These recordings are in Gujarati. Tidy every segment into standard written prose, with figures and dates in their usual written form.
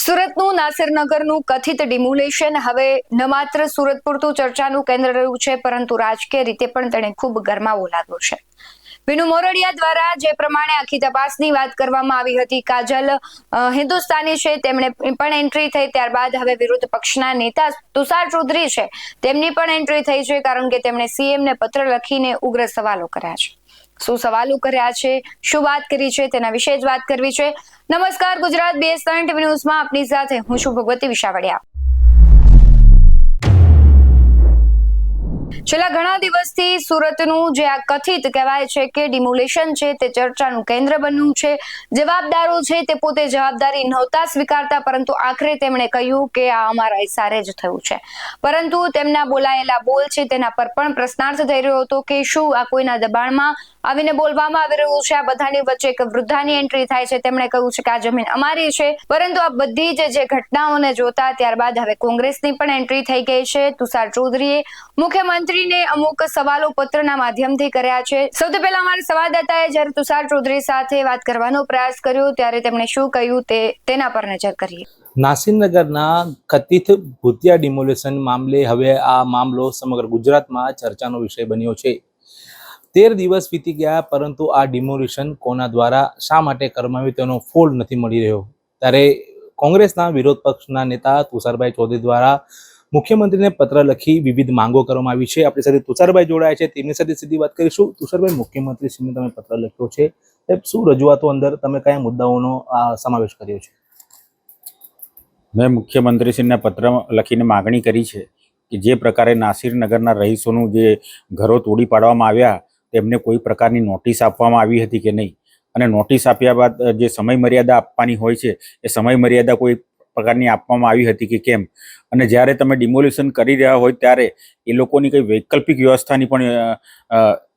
સુરતનું નાસિરનગરનું કથિત ડિમોલેશન હવે ન માત્ર સુરત પૂરતું ચર્ચાનું કેન્દ્ર રહ્યું છે, પરંતુ રાજકીય રીતે પણ તેણે ખૂબ ગરમાવો લાગ્યો છે. વિનુ મોરડિયા દ્વારા જે પ્રમાણે આખી તપાસની વાત કરવામાં આવી હતી, કાજલ હિન્દુસ્તાની છે, તેમણે પણ એન્ટ્રી થઈ. ત્યારબાદ હવે વિરોધ પક્ષના નેતા તુષાર ચૌધરી છે, તેમની પણ એન્ટ્રી થઈ છે, કારણ કે તેમણે સીએમને પત્ર લખીને ઉગ્ર સવાલો કર્યા છે. શું સવાલો કર્યા છે, શું વાત કરી છે, તેના વિશે જ વાત કરવી છે. નમસ્કાર, ગુજરાત BS9 TV ન્યૂઝમાં આપની સાથે હું છું ભગવતી વિશાવડિયા. છેલ્લા ઘણા દિવસથી સુરતનું જે આ કથિત કહેવાય છે કે ડિમોલેશન છે, તે ચર્ચાનું કેન્દ્ર બન્યું છે. જવાબદારો છે તે પોતે જવાબદારી નહોતા સ્વીકારતા, પરંતુ આખરે તેમણે કહ્યું કે આ અમારા ઇશારે જ થયું છે. પરંતુ તેમના બોલાયેલા બોલ છે તેના પર પણ પ્રશ્નાર્થ થઈ રહ્યો હતો કે શું આ કોઈના દબાણમાં આવીને બોલવામાં આવી રહ્યું છે. આ બધાની વચ્ચે એક વૃદ્ધાની એન્ટ્રી થાય છે. તેમણે કહ્યું છે કે આ જમીન અમારી છે. પરંતુ આ બધી જે ઘટનાઓને જોતા ત્યારબાદ હવે કોંગ્રેસની પણ એન્ટ્રી થઈ ગઈ છે. તુષાર ચૌધરીએ મુખ્યમંત્રીને અમુક સવાલો પત્રના માધ્યમથી કર્યા છે. સૌથી પહેલા અમારા સંવાદદાતાએ જ્યારે તુષાર ચૌધરી સાથે વાત કરવાનો પ્રયાસ કર્યો ત્યારે તેમણે શું કહ્યું તેના પર નજર કરીએ. નાસિરનગરના કથિત ભૂતિયા ડિમોલેશન મામલે હવે આ મામલો સમગ્ર ગુજરાતમાં ચર્ચાનો વિષય બન્યો છે. 13 દિવસ વીતી ગયા, પરંતુ આ ડિમોલેશન કોના દ્વારા શા માટે કરવામાં આવ્યું તેનો ફોલ નથી મળી રહ્યો. ત્યારે કોંગ્રેસના વિરોધ પક્ષના નેતા તુષારભાઈ ચૌધરી દ્વારા મુખ્યમંત્રીને પત્ર લખી વિવિધ માંગો કરવામાં આવી છે. આપણી સાથે તુષારભાઈ જોડાયા છે, તેમની સાથે સીધી વાત કરીશું. તુષારભાઈ, મુખ્યમંત્રીશ્રીને તમે પત્ર લખ્યો છે, શું રજૂઆતો અંદર તમે કયા મુદ્દાઓનો સમાવેશ કર્યો છે? મેં મુખ્યમંત્રીશ્રીને પત્ર લખીને માગણી કરી છે કે જે પ્રકારે નાસિરનગરના રહીશોનું જે ઘરો તોડી પાડવામાં આવ્યા તેમને કોઈ પ્રકારની નોટિસ આપવામાં આવી હતી કે નહીં, અને નોટિસ આપ્યા બાદ જે સમય મર્યાદા આપવાની હોય છે એ સમય મર્યાદા કોઈ પ્રકારની આપવામાં આવી હતી કે કેમ, અને જ્યારે તમે ડિમોલિશન કરી રહ્યા હોય ત્યારે એ લોકોની કંઈ વૈકલ્પિક વ્યવસ્થાની પણ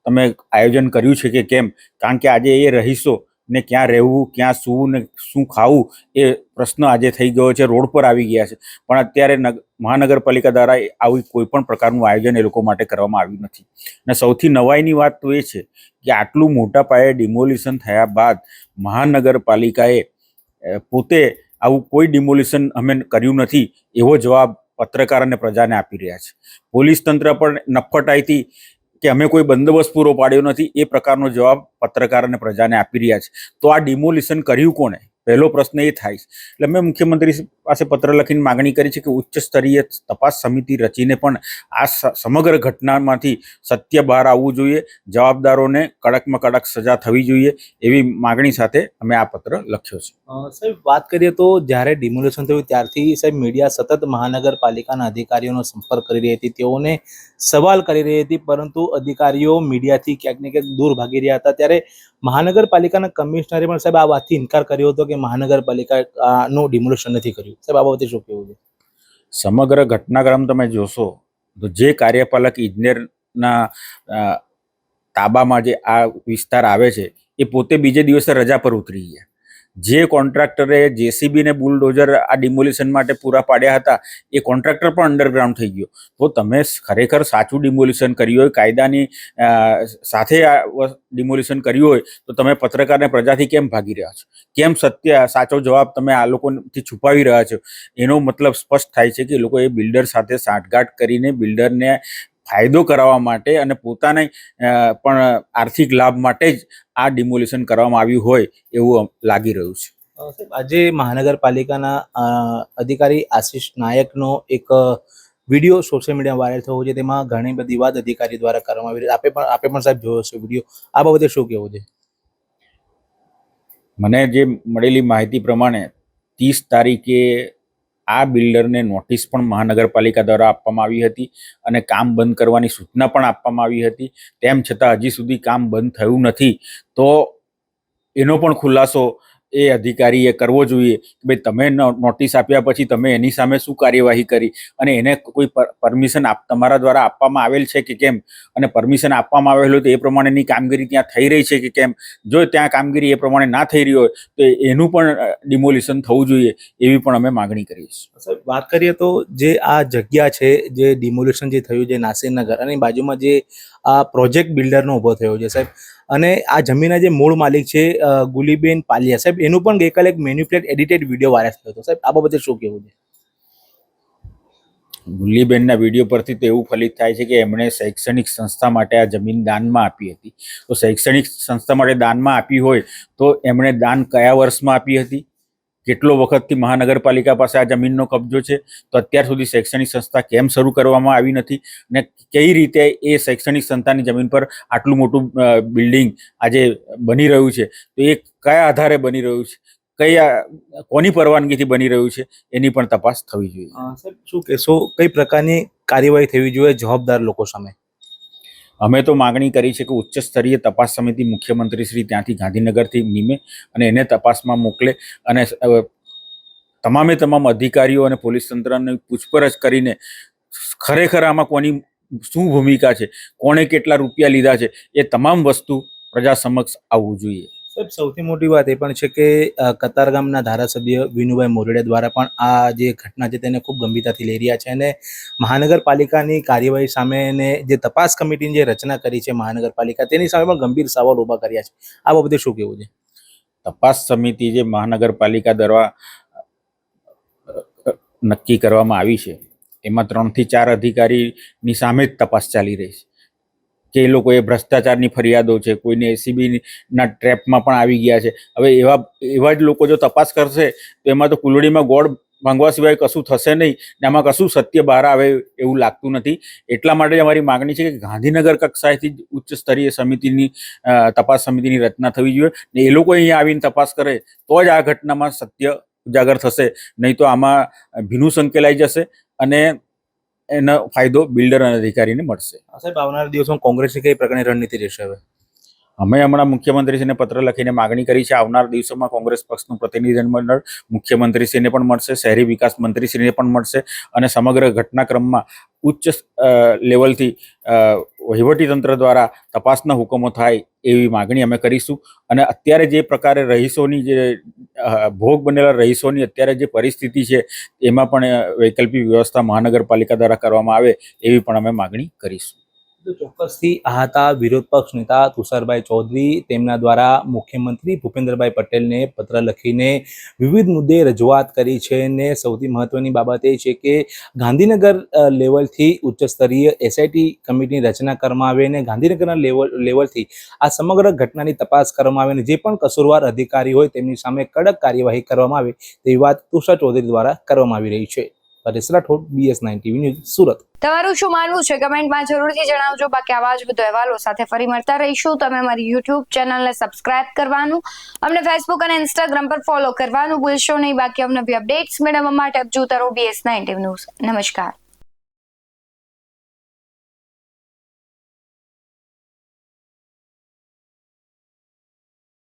તમે આયોજન કર્યું છે કે કેમ, કારણ કે આજે એ રહીશો ને ક્યાં રહેવું, ક્યાં સૂવું ને શું ખાવું એ પ્રશ્ન આજે થઈ ગયો છે, રોડ પર આવી ગયા છે. પણ અત્યારે મહાનગરપાલિકા દ્વારા આવી કોઈ પણ પ્રકારનું આયોજન એ લોકો માટે કરવામાં આવ્યું નથી. અને સૌથી નવાઈની વાત તો એ છે કે આટલું મોટા પાયે ડિમોલિશન થયા બાદ મહાનગરપાલિકાએ પોતે આવું કોઈ ડિમોલિશન અમે કર્યું નથી એવો જવાબ પત્રકાર અને પ્રજાને આપી રહ્યા છે. પોલીસ તંત્ર પણ નફ્ફટાઈથી કે અમે કોઈ બંદોબસ્ત પૂરો પાડ્યો નથી એ પ્રકારનો જવાબ પત્રકાર અને પ્રજાને આપી રહ્યા છે. તો આ ડિમોલિશન કર્યું કોણે, પહેલો પ્રશ્ન એ થાય છે. એટલે મેં મુખ્યમંત્રી પાસે પત્ર લખીને માગણી કરી છે કે ઉચ્ચ સ્તરીય તપાસ સમિતિ રચીને પણ આ સમગ્ર ઘટનામાંથી સત્ય બહાર આવવું જોઈએ, જવાબદારોને કડકમાં કડક સજા થવી જોઈએ, એવી માગણી સાથે અમે આ પત્ર લખ્યો છે. સાહેબ, વાત કરીએ તો જ્યારે ડિમોલેશન થયું ત્યારથી સાહેબ મીડિયા સતત મહાનગરપાલિકાના અધિકારીઓનો સંપર્ક કરી રહી હતી, તેઓને સવાલ કરી રહી હતી, પરંતુ અધિકારીઓ મીડિયાથી ક્યાંક ને ક્યાંક દૂર ભાગી રહ્યા હતા. ત્યારે મહાનગરપાલિકાના કમિશનરે પણ સાહેબ આ વાતથી ઇનકાર કર્યો હતો કે મહાનગરપાલિકાનું ડિમોલેશન નથી કર્યું. સાહેબ, આ બાબતે શું કહેવું છે? સમગ્ર ઘટનાક્રમ તમે જોશો તો જે કાર્યપાલક ઇજનેરના તાબામાં જે આ વિસ્તાર આવે છે એ પોતે બીજે દિવસે રજા પર ઉતરી ગયા. જે કોન્ટ્રાક્ટરે JCB ને બુલડોઝર આ ડિમોલિશન માટે પૂરા પાડ્યા હતા એ કોન્ટ્રાક્ટર પણ અંડરગ્રાઉન્ડ થઈ ગયો. તો તમે ખરેખર સાચું ડિમોલિશન કર્યું હોય, કાયદાની સાથે આ ડિમોલિશન કર્યું હોય તો તમે પત્રકારને પ્રજાથી કેમ ભાગી રહ્યા છો? કેમ સાચો જવાબ તમે આ લોકોથી છુપાવી રહ્યા છો? એનો મતલબ સ્પષ્ટ થાય છે કે એ લોકોએ બિલ્ડર સાથે સાંઠગાંઠ કરીને બિલ્ડરને ફાયદો કરાવવા માટે અને પોતાને પણ આર્થિક લાભ માટે જ આ ડિમોલિશન કરવામાં આવ્યું હોય એવું લાગી રહ્યું છે. આજે મહાનગરપાલિકાના અધિકારી આશિષ નાયકનો એક વિડીયો સોશિયલ મીડિયા વાયરલ થયો છે, તેમાં ઘણી બધી વાત અધિકારી દ્વારા કરવામાં આવી રહી છે. આપે પણ સાહેબ જોયો છે વિડીયો, આ બાબતે શું કહેવું છે? મને જે મળેલી માહિતી પ્રમાણે 30 તારીખે આ બિલ્ડરને નોટિસ પણ મહાનગરપાલિકા દ્વારા આપવામાં આવી હતી અને કામ બંધ કરવાની સૂચના પણ આપવામાં આવી હતી. તેમ છતાં હજી સુધી કામ બંધ થયું નથી. તો એનો પણ ખુલાસો એ અધિકારીએ કરવો જોઈએ કે ભાઈ તમે નોટિસ આપ્યા પછી તમે એની સામે શું કાર્યવાહી કરી અને એને કોઈ પરમિશન તમારા દ્વારા આપવામાં આવેલ છે કે કેમ, અને પરમિશન આપવામાં આવેલ હોય તો એ પ્રમાણેની કામગીરી ત્યાં થઈ રહી છે કે કેમ. જો ત્યાં કામગીરી એ પ્રમાણે ના થઈ રહી હોય તો એનું પણ ડિમોલિશન થવું જોઈએ એવી પણ અમે માગણી કરી છે. સાહેબ, વાત કરીએ તો જે આ જગ્યા છે, જે ડિમોલિશન જે થયું છે નાસિરનગર, અને બાજુમાં જે આ પ્રોજેક્ટ બિલ્ડરનો ઊભો થયો છે સાહેબ, અને આ જમીનના જે મૂળ માલિક છે ગુલીબેન પાલિયા સાહેબ, એનું પણ ગઈકાલે એક મેન્યુપ્લેટ એડિટેડ વિડીયો વાયરલ થયો હતો. સાહેબ, આ બાબતે શું કહેવું છે? ગુલ્લીબેનના વિડીયો પરથી તો એવું ફલિત થાય છે કે એમણે શૈક્ષણિક સંસ્થા માટે આ જમીન દાનમાં આપી હતી. તો શૈક્ષણિક સંસ્થા માટે દાનમાં આપી હોય તો એમણે દાન કયા વર્ષમાં આપી હતી, કેટલો વખતથી મહાનગરપાલિકા પાસે આ જમીનનો કબજો છે, તો અત્યાર સુધી શૈક્ષણિક સંસ્થા કેમ શરૂ કરવામાં આવી નથી, અને કઈ રીતે એ શૈક્ષણિક સંસ્થાની જમીન પર આટલું મોટું બિલ્ડિંગ આજે બની રહ્યું છે, તો એ કયા આધારે બની રહ્યું છે, કોની પરવાનગીથી બની રહ્યું છે, એની પણ તપાસ થવી જોઈએ. સાહેબ, શું કહેશો, કઈ પ્રકારની કાર્યવાહી થવી જોઈએ જવાબદાર લોકો સામે? અમે તો માગણી કરી છે કે ઉચ્ચ સ્તરીય તપાસ સમિતિ મુખ્યમંત્રી શ્રી ત્યાંથી ગાંધીનગરથી નીમે અને એને તપાસમાં મોકલે અને તમામે તમામ અધિકારીઓ અને પોલીસ તંત્રની પૂછપરછ કરીને ખરેખર આમાં કોની શું ભૂમિકા છે, કોણે કેટલા રૂપિયા લીધા છે, એ તમામ વસ્તુ પ્રજા સમક્ષ આવવું જોઈએ. સાહેબ, સૌથી મોટી વાત એ પણ છે કે કતારગામના ધારાસભ્ય વિનુભાઈ મોરડિયા દ્વારા પણ આ જે ઘટના છે તેને ખૂબ ગંભીરતાથી લઈ રહ્યા છે અને મહાનગરપાલિકાની કાર્યવાહી સામે અને જે તપાસ કમિટીની જે રચના કરી છે મહાનગરપાલિકા, તેની સામે પણ ગંભીર સવાલ ઊભા કર્યા છે. આ બાબતે શું કહેવું છે? તપાસ સમિતિ જે મહાનગરપાલિકા દ્વારા નક્કી કરવામાં આવી છે એમાં 3 થી 4 અધિકારીની સામે જ તપાસ ચાલી રહી છે કે એ લોકોએ ભ્રષ્ટાચારની ફરિયાદો છે, કોઈને એસીબીના ટ્રેપમાં પણ આવી ગયા છે. હવે એવા જ લોકો જો તપાસ કરશે તો એમાં તો કુલડીમાં ગોળ ભાંગવા સિવાય કશું થશે નહીં ને આમાં કશું સત્ય બહાર આવે એવું લાગતું નથી. એટલા માટે જ અમારી માગણી છે કે ગાંધીનગર કક્ષાએથી જ ઉચ્ચ સ્તરીય સમિતિની તપાસ સમિતિની રચના થવી જોઈએ ને એ લોકો અહીંયા આવીને તપાસ કરે તો જ આ ઘટનામાં સત્ય ઉજાગર થશે, નહીં તો આમાં ભીનું સંકેલાઈ જશે અને એનો ફાયદો બિલ્ડર અને અધિકારીને મળશે. સાહેબ, આવનારા દિવસોમાં કોંગ્રેસની કઈ પ્રકારની રણનીતિ રહેશે? હવે અમે હમણાં મુખ્યમંત્રીશ્રીને પત્ર લખીને માગણી કરી છે આવનાર દિવસોમાં કોંગ્રેસ પક્ષનું પ્રતિનિધિમંડળ મુખ્યમંત્રીશ્રીને પણ મળશે, શહેરી વિકાસ મંત્રીશ્રીને પણ મળશે અને સમગ્ર ઘટનાક્રમમાં ઉચ્ચ લેવલથી વહીવટીતંત્ર દ્વારા તપાસના હુકમો થાય એવી માગણી અમે કરીશું. અને અત્યારે જે પ્રકારે રહીશોની જે ભોગ બનેલા રહીશોની અત્યારે જે પરિસ્થિતિ છે એમાં પણ વૈકલ્પિક વ્યવસ્થા મહાનગરપાલિકા દ્વારા કરવામાં આવે એવી પણ અમે માગણી કરીશું. ચોક્કસથી આ હતા વિરોધ પક્ષ નેતા તુષારભાઈ ચૌધરી. તેમના દ્વારા મુખ્યમંત્રી ભૂપેન્દ્રભાઈ પટેલને પત્ર લખીને વિવિધ મુદ્દે રજૂઆત કરી છે અને સૌથી મહત્વની બાબત એ છે કે ગાંધીનગર લેવલથી ઉચ્ચ સ્તરીય એસઆઈટી કમિટીની રચના કરવામાં આવે અને ગાંધીનગરના લેવલથી આ સમગ્ર ઘટનાની તપાસ કરવામાં આવે અને જે પણ કસૂરવાર અધિકારી હોય તેમની સામે કડક કાર્યવાહી કરવામાં આવે તેવી વાત તુષાર ચૌધરી દ્વારા કરવામાં આવી રહી છે. Paresh Rathod, BS9 TV news, Surat. તમારું શું માનવું છે કમેન્ટમાં જરૂરથી જણાવજો. બાકી આવા જ બધો અહેવાલો સાથે ફરી મળતા રહીશું. તમે અમારી YouTube ચેનલને સબસ્ક્રાઇબ કરવાનું, અમને Facebook અને Instagram પર ફોલો કરવાનું ભૂલશો નહીં. બાકી અમને અપડેટ્સ મેળવવા માટે જોતા રહો BS9 TV ન્યૂઝ. નમસ્કાર.